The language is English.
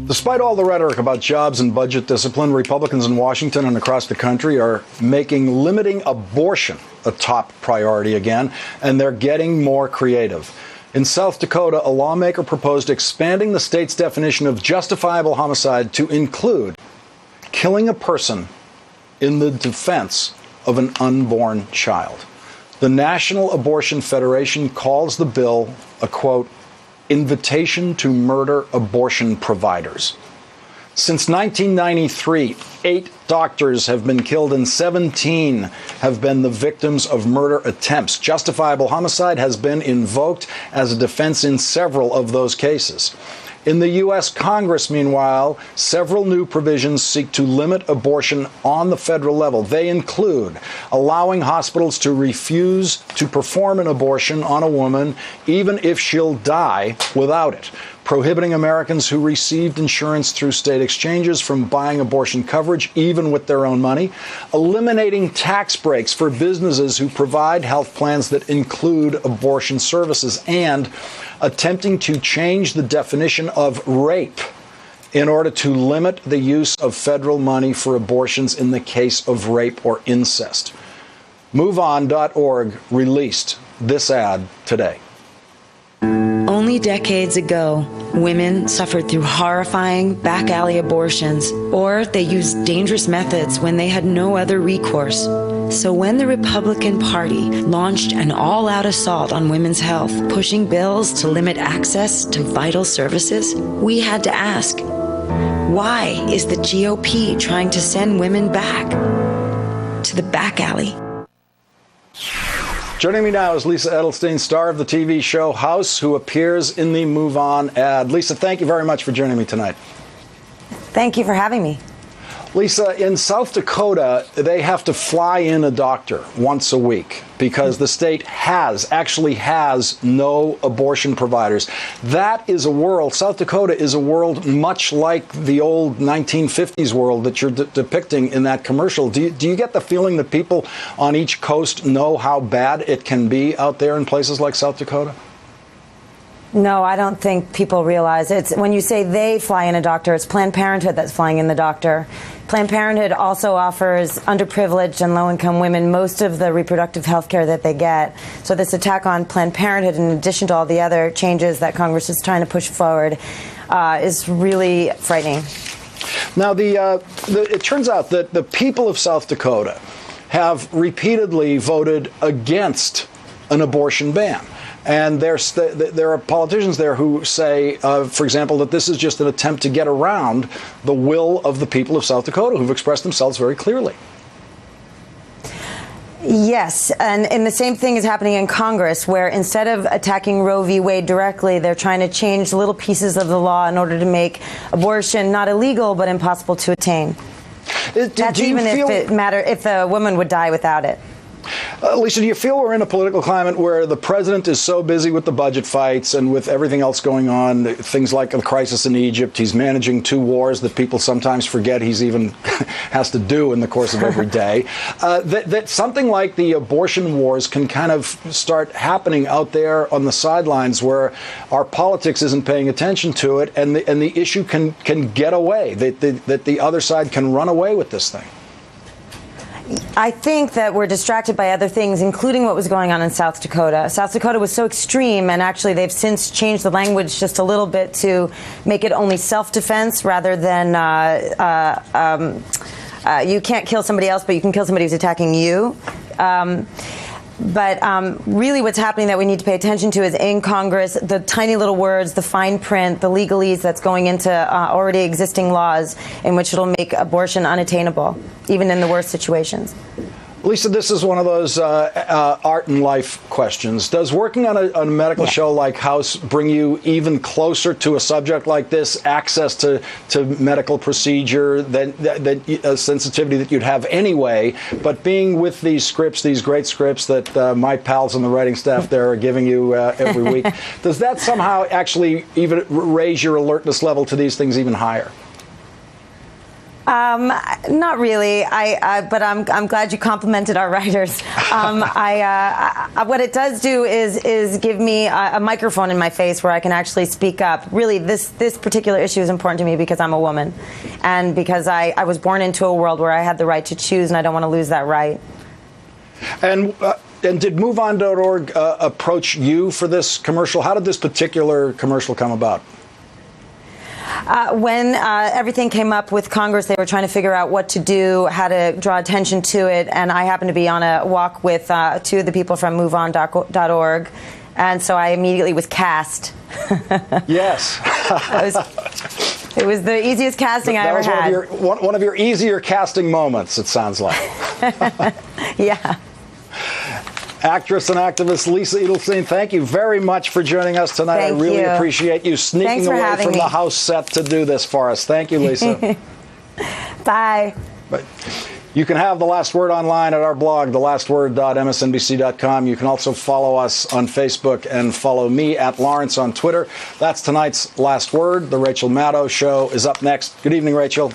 Despite all the rhetoric about jobs and budget discipline, Republicans in Washington and across the country are making limiting abortion a top priority again, and they're getting more creative. In South Dakota, a lawmaker proposed expanding the state's definition of justifiable homicide to include killing a person in the defense of an unborn child. The National Abortion Federation calls the bill a, quote, invitation to murder abortion providers. Since 1993, 8 doctors have been killed and 17 have been the victims of murder attempts. Justifiable homicide has been invoked as a defense in several of those cases. In the U.S. Congress, meanwhile, several new provisions seek to limit abortion on the federal level. They include allowing hospitals to refuse to perform an abortion on a woman, even if she'll die without it, prohibiting Americans who received insurance through state exchanges from buying abortion coverage, even with their own money, eliminating tax breaks for businesses who provide health plans that include abortion services, and attempting to change the definition of rape in order to limit the use of federal money for abortions in the case of rape or incest. MoveOn.org released this ad today. Only decades ago, women suffered through horrifying back alley abortions, or they used dangerous methods when they had no other recourse. So when the Republican Party launched an all-out assault on women's health, pushing bills to limit access to vital services, we had to ask, why is the GOP trying to send women back to the back alley? Joining me now is Lisa Edelstein, star of the TV show House, who appears in the Move On ad. Lisa, thank you very much for joining me tonight. Thank you for having me. Lisa, in South Dakota, they have to fly in a doctor once a week because the state actually has no abortion providers. That is a world, South Dakota is a world much like the old 1950s world that you're depicting in that commercial. Do you get the feeling that people on each coast know how bad it can be out there in places like South Dakota? No, I don't think people realize it's when you say they fly in a doctor, it's Planned Parenthood that's flying in the doctor. Planned Parenthood also offers underprivileged and low-income women most of the reproductive health care that they get. So this attack on Planned Parenthood, in addition to all the other changes that Congress is trying to push forward, is really frightening. Now, it turns out that the people of South Dakota have repeatedly voted against an abortion ban. And there are politicians there who say, for example, that this is just an attempt to get around the will of the people of South Dakota, who've expressed themselves very clearly. Yes, and the same thing is happening in Congress, where instead of attacking Roe v. Wade directly, they're trying to change little pieces of the law in order to make abortion not illegal, but impossible to attain. That's even if the woman would die without it. Lisa, do you feel we're in a political climate where the president is so busy with the budget fights and with everything else going on, things like the crisis in Egypt, he's managing 2 wars that people sometimes forget he's even has to do in the course of every day, that something like the abortion wars can kind of start happening out there on the sidelines where our politics isn't paying attention to it, and the issue can get away, that the other side can run away with this thing? I think that we're distracted by other things, including what was going on in South Dakota. South Dakota was so extreme, and actually they've since changed the language just a little bit to make it only self-defense rather than you can't kill somebody else, but you can kill somebody who's attacking you. But really what's happening that we need to pay attention to is in Congress, the tiny little words, the fine print, the legalese that's going into already existing laws in which it'll make abortion unattainable, even in the worst situations. Lisa, this is one of those art and life questions. Does working on a medical show like House bring you even closer to a subject like this, access to medical procedure, that sensitivity that you'd have anyway, but being with these scripts, these great scripts that my pals on the writing staff there are giving you every week, does that somehow actually even raise your alertness level to these things even higher? Not really. But I'm glad you complimented our writers. What it does do is give me a microphone in my face where I can actually speak up. Really, this particular issue is important to me because I'm a woman, and because I was born into a world where I had the right to choose, and I don't want to lose that right. And did MoveOn.org approach you for this commercial? How did this particular commercial come about? When everything came up with Congress, they were trying to figure out what to do, how to draw attention to it, and I happened to be on a walk with two of the people from MoveOn.org, and so I immediately was cast. Yes. It was the easiest casting I ever had. That was one of your easier casting moments, it sounds like. Yeah. Actress and activist Lisa Edelstein, thank you very much for joining us tonight. I really appreciate you sneaking away from the house set to do this for us. Thank you, Lisa. Bye. But you can have The Last Word online at our blog, thelastword.msnbc.com. You can also follow us on Facebook and follow me at Lawrence on Twitter. That's tonight's Last Word. The Rachel Maddow Show is up next. Good evening, Rachel.